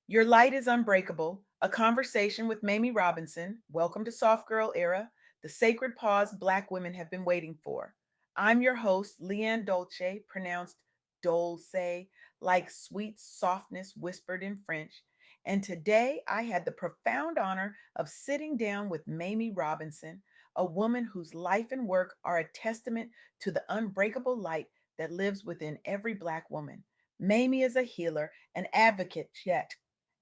Your light is unbreakable. A conversation with Mamie Robinson. Welcome to Soft Girl Era, the sacred pause Black women have been waiting for. I'm your host, LeAnne Dolce, pronounced Dolce, like sweet softness whispered in French. And today I had the profound honor of sitting down with Mamie Robinson, a woman whose life and work are a testament to the unbreakable light that lives within every Black woman. Mamie is a healer, an advocate, yet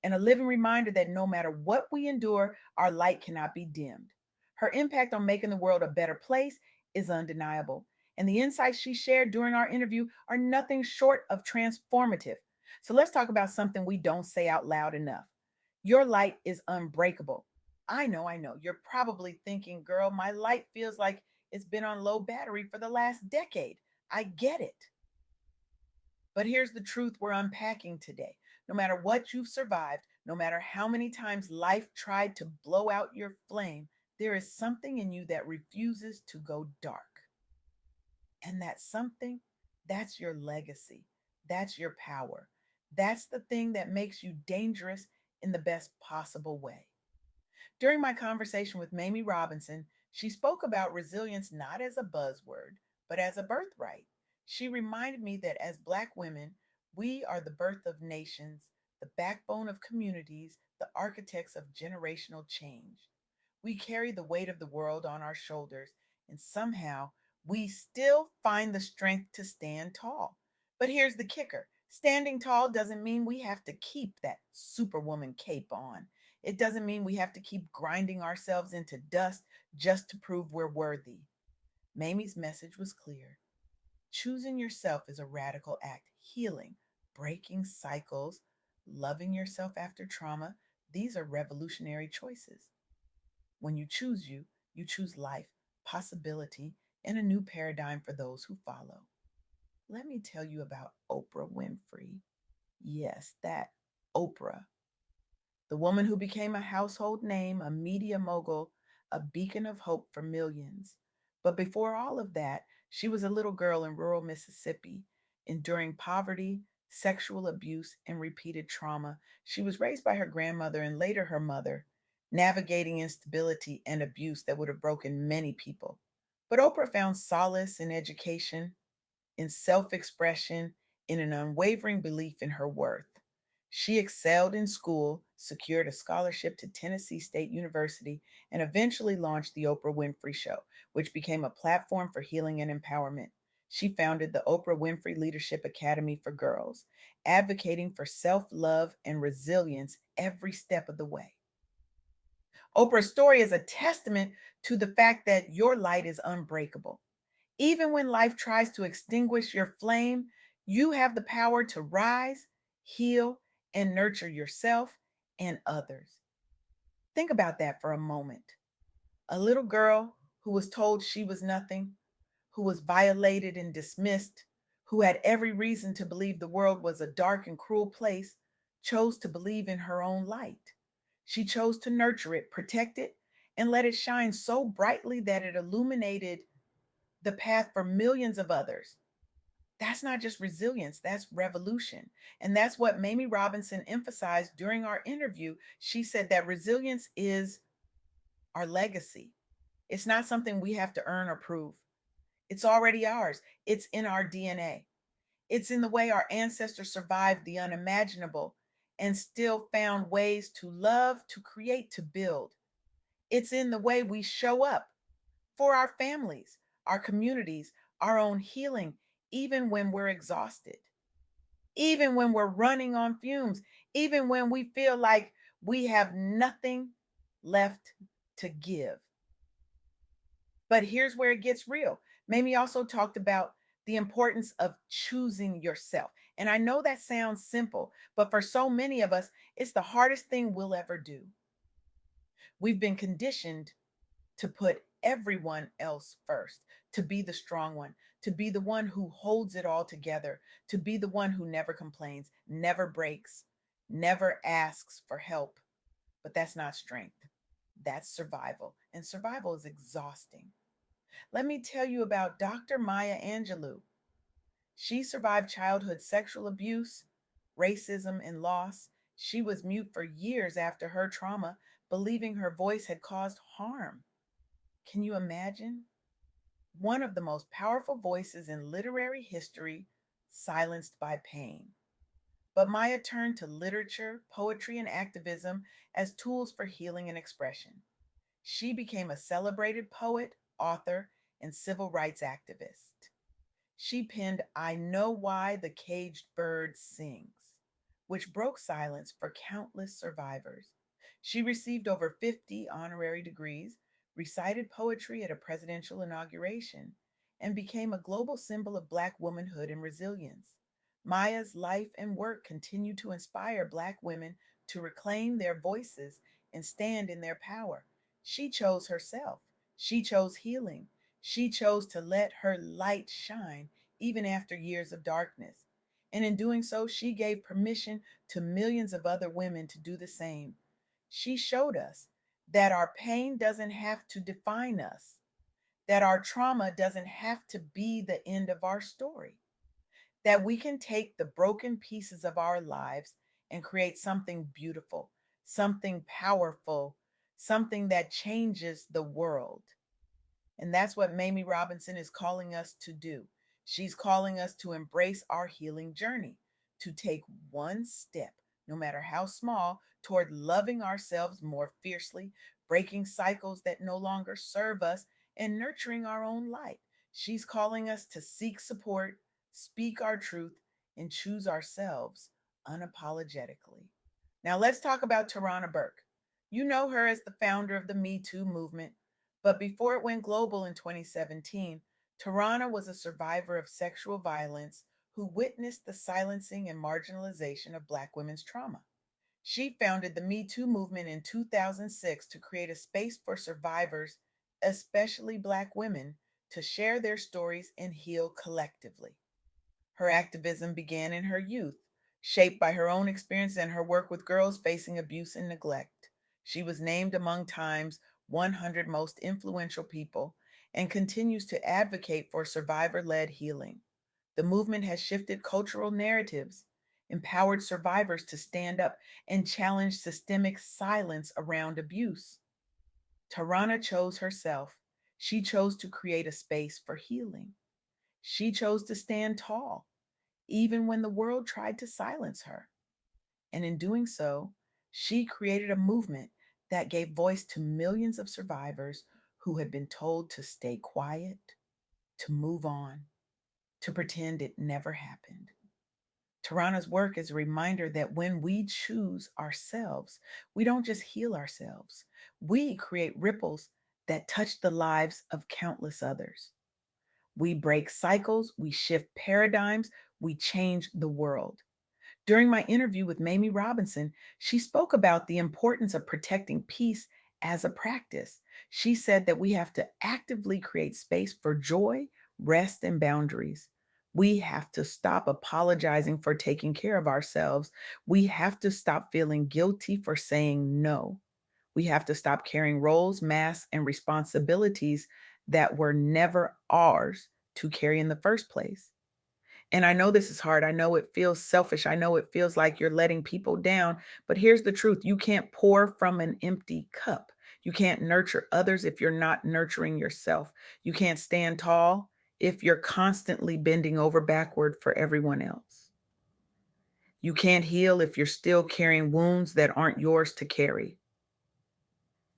and a living reminder that no matter what we endure, our light cannot be dimmed. Her impact on making the world a better place is undeniable, and the insights she shared during our interview are nothing short of transformative. So let's talk about something we don't say out loud enough. Your light is unbreakable. I know. You're probably thinking, girl, my light feels like it's been on low battery for the last decade. I get it. But here's the truth we're unpacking today. No matter what you've survived, no matter how many times life tried to blow out your flame, there is something in you that refuses to go dark. And that something, that's your legacy. That's your power. That's the thing that makes you dangerous in the best possible way. During my conversation with Mamie Robinson, she spoke about resilience not as a buzzword, but as a birthright. She reminded me that as Black women, we are the birth of nations, the backbone of communities, the architects of generational change. We carry the weight of the world on our shoulders, and somehow we still find the strength to stand tall. But here's the kicker: standing tall doesn't mean we have to keep that superwoman cape on. It doesn't mean we have to keep grinding ourselves into dust just to prove we're worthy. Mamie's message was clear. Choosing yourself is a radical act. Healing, breaking cycles, loving yourself after trauma, these are revolutionary choices. When you choose you, you choose life, possibility, and a new paradigm for those who follow. Let me tell you about Oprah Winfrey. Yes, that Oprah, the woman who became a household name, a media mogul, a beacon of hope for millions. But before all of that, she was a little girl in rural Mississippi, enduring poverty, sexual abuse, and repeated trauma. She was raised by her grandmother and later her mother, navigating instability and abuse that would have broken many people. But Oprah found solace in education, in self expression, in an unwavering belief in her worth. She excelled in school, secured a scholarship to Tennessee State University, and eventually launched The Oprah Winfrey Show, which became a platform for healing and empowerment. She founded the Oprah Winfrey Leadership Academy for Girls, advocating for self love and resilience every step of the way. Oprah's story is a testament to the fact that your light is unbreakable. Even when life tries to extinguish your flame, you have the power to rise, heal, and nurture yourself and others. Think about that for a moment. A little girl who was told she was nothing, who was violated and dismissed, who had every reason to believe the world was a dark and cruel place, chose to believe in her own light. She chose to nurture it, protect it, and let it shine so brightly that it illuminated the path for millions of others. That's not just resilience, that's revolution. And that's what Mamie Robinson emphasized during our interview. She said that resilience is our legacy. It's not something we have to earn or prove. It's already ours. It's in our DNA. It's in the way our ancestors survived the unimaginable and still found ways to love, to create, to build. It's in the way we show up for our families, our communities, our own healing, even when we're exhausted, even when we're running on fumes, even when we feel like we have nothing left to give. But here's where it gets real. Mamie also talked about the importance of choosing yourself. And I know that sounds simple, but for so many of us, it's the hardest thing we'll ever do. We've been conditioned to put everyone else first, to be the strong one, to be the one who holds it all together, to be the one who never complains, never breaks, never asks for help. But that's not strength. That's survival. And survival is exhausting. Let me tell you about Dr. Maya Angelou. She survived childhood sexual abuse, racism, and loss. She was mute for years after her trauma, believing her voice had caused harm. Can you imagine? One of the most powerful voices in literary history, silenced by pain. But Maya turned to literature, poetry, and activism as tools for healing and expression. She became a celebrated poet, author, and civil rights activist. She penned I Know Why the Caged Bird Sings, which broke silence for countless survivors. She received over 50 honorary degrees, recited poetry at a presidential inauguration, and became a global symbol of Black womanhood and resilience. Maya's life and work continue to inspire Black women to reclaim their voices and stand in their power. She chose herself. She chose healing. She chose to let her light shine even after years of darkness. And in doing so, she gave permission to millions of other women to do the same. She showed us that our pain doesn't have to define us, that our trauma doesn't have to be the end of our story, that we can take the broken pieces of our lives and create something beautiful, something powerful, something that changes the world. And that's what Mamie Robinson is calling us to do. She's calling us to embrace our healing journey, to take one step, no matter how small, toward loving ourselves more fiercely, breaking cycles that no longer serve us, and nurturing our own light. She's calling us to seek support, speak our truth, and choose ourselves unapologetically. Now, let's talk about Tarana Burke. You know her as the founder of the Me Too movement, but before it went global in 2017, Tarana was a survivor of sexual violence who witnessed the silencing and marginalization of Black women's trauma. She founded the Me Too movement in 2006 to create a space for survivors, especially Black women, to share their stories and heal collectively. Her activism began in her youth, shaped by her own experience and her work with girls facing abuse and neglect. She was named among Time's 100 most influential people and continues to advocate for survivor led healing. The movement has shifted cultural narratives, empowered survivors to stand up, and challenge systemic silence around abuse. Tarana chose herself. She chose to create a space for healing. She chose to stand tall even when the world tried to silence her. And in doing so, she created a movement that gave voice to millions of survivors who had been told to stay quiet, to move on, to pretend it never happened. Tarana's work is a reminder that when we choose ourselves, we don't just heal ourselves, we create ripples that touch the lives of countless others. We break cycles, we shift paradigms, we change the world. During my interview with Mamie Robinson, she spoke about the importance of protecting peace as a practice. She said that we have to actively create space for joy, rest, and boundaries. We have to stop apologizing for taking care of ourselves. We have to stop feeling guilty for saying no. We have to stop carrying roles, masks, and responsibilities that were never ours to carry in the first place. And I know this is hard. I know it feels selfish. I know it feels like you're letting people down. But here's the truth: you can't pour from an empty cup. You can't nurture others if you're not nurturing yourself. You can't stand tall if you're constantly bending over backward for everyone else. You can't heal if you're still carrying wounds that aren't yours to carry.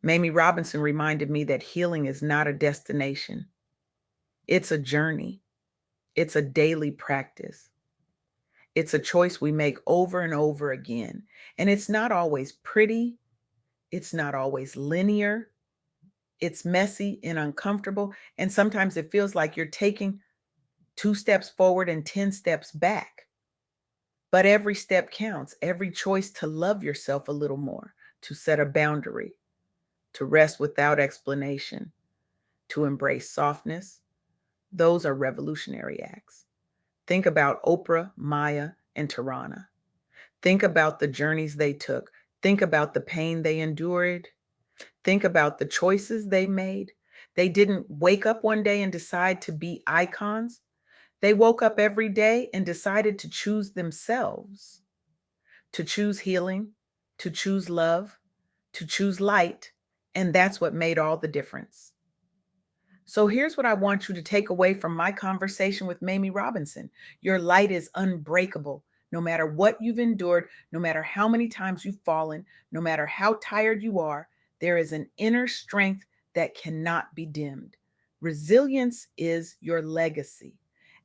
Mamie Robinson reminded me that healing is not a destination, it's a journey, it's a daily practice. It's a choice we make over and over again. And it's not always pretty, it's not always linear, it's messy and uncomfortable. And sometimes it feels like you're taking 2 steps forward and 10 steps back. But every step counts, every choice to love yourself a little more, to set a boundary, to rest without explanation, to embrace softness. Those are revolutionary acts. Think about Oprah, Maya, and Tarana. Think about the journeys they took. Think about the pain they endured. Think about the choices they made. They didn't wake up one day and decide to be icons. They woke up every day and decided to choose themselves. to choose healing, to choose love, to choose light, and that's what made all the difference. So here's what I want you to take away from my conversation with Mamie Robinson. Your light is unbreakable. No matter what you've endured, no matter how many times you've fallen, no matter how tired you are, there is an inner strength that cannot be dimmed. Resilience is your legacy.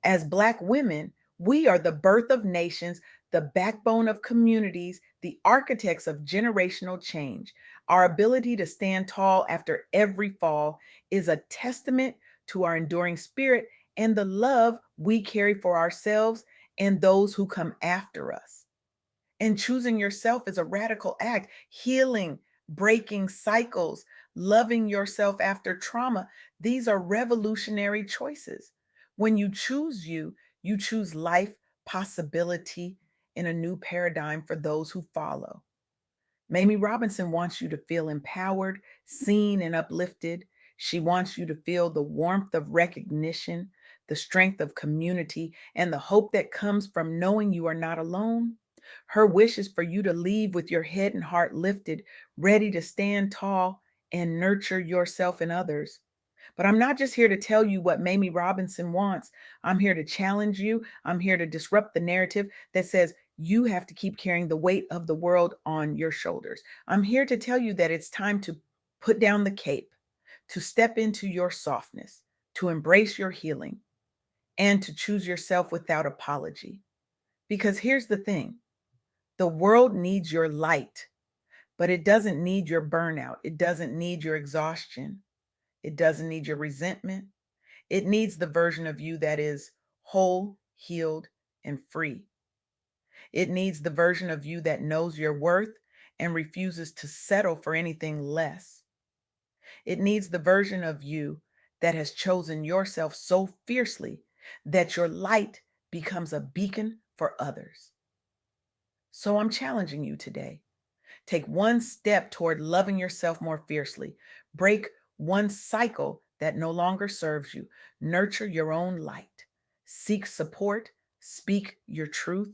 As Black women, we are the birth of nations, the backbone of communities, the architects of generational change. Our ability to stand tall after every fall is a testament to our enduring spirit and the love we carry for ourselves and those who come after us. And choosing yourself is a radical act, healing, breaking cycles, loving yourself after trauma. These are revolutionary choices. When you choose you, you choose life, possibility, in a new paradigm for those who follow. Mamie Robinson wants you to feel empowered, seen, and uplifted. She wants you to feel the warmth of recognition, the strength of community, and the hope that comes from knowing you are not alone. Her wish is for you to leave with your head and heart lifted, ready to stand tall and nurture yourself and others. But I'm not just here to tell you what Mamie Robinson wants. I'm here to challenge you. I'm here to disrupt the narrative that says you have to keep carrying the weight of the world on your shoulders. I'm here to tell you that it's time to put down the cape, to step into your softness, to embrace your healing, and to choose yourself without apology. Because here's the thing, the world needs your light, but it doesn't need your burnout. It doesn't need your exhaustion. It doesn't need your resentment. It needs the version of you that is whole, healed, and free. It needs the version of you that knows your worth and refuses to settle for anything less. It needs the version of you that has chosen yourself so fiercely that your light becomes a beacon for others. So I'm challenging you today. Take one step toward loving yourself more fiercely. Break one cycle that no longer serves you. Nurture your own light. Seek support. Speak your truth.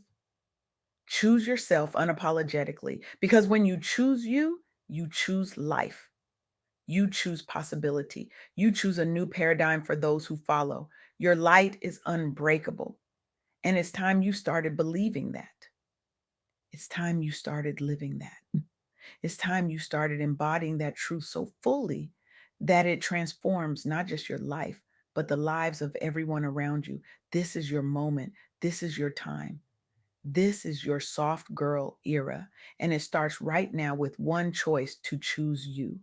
Choose yourself unapologetically because when you choose you, you choose life. You choose possibility. You choose a new paradigm for those who follow. Your light is unbreakable. And it's time you started believing that. It's time you started living that. It's time you started embodying that truth so fully that it transforms not just your life, but the lives of everyone around you. This is your moment. This is your time. This is your soft girl era. And it starts right now with one choice to choose you.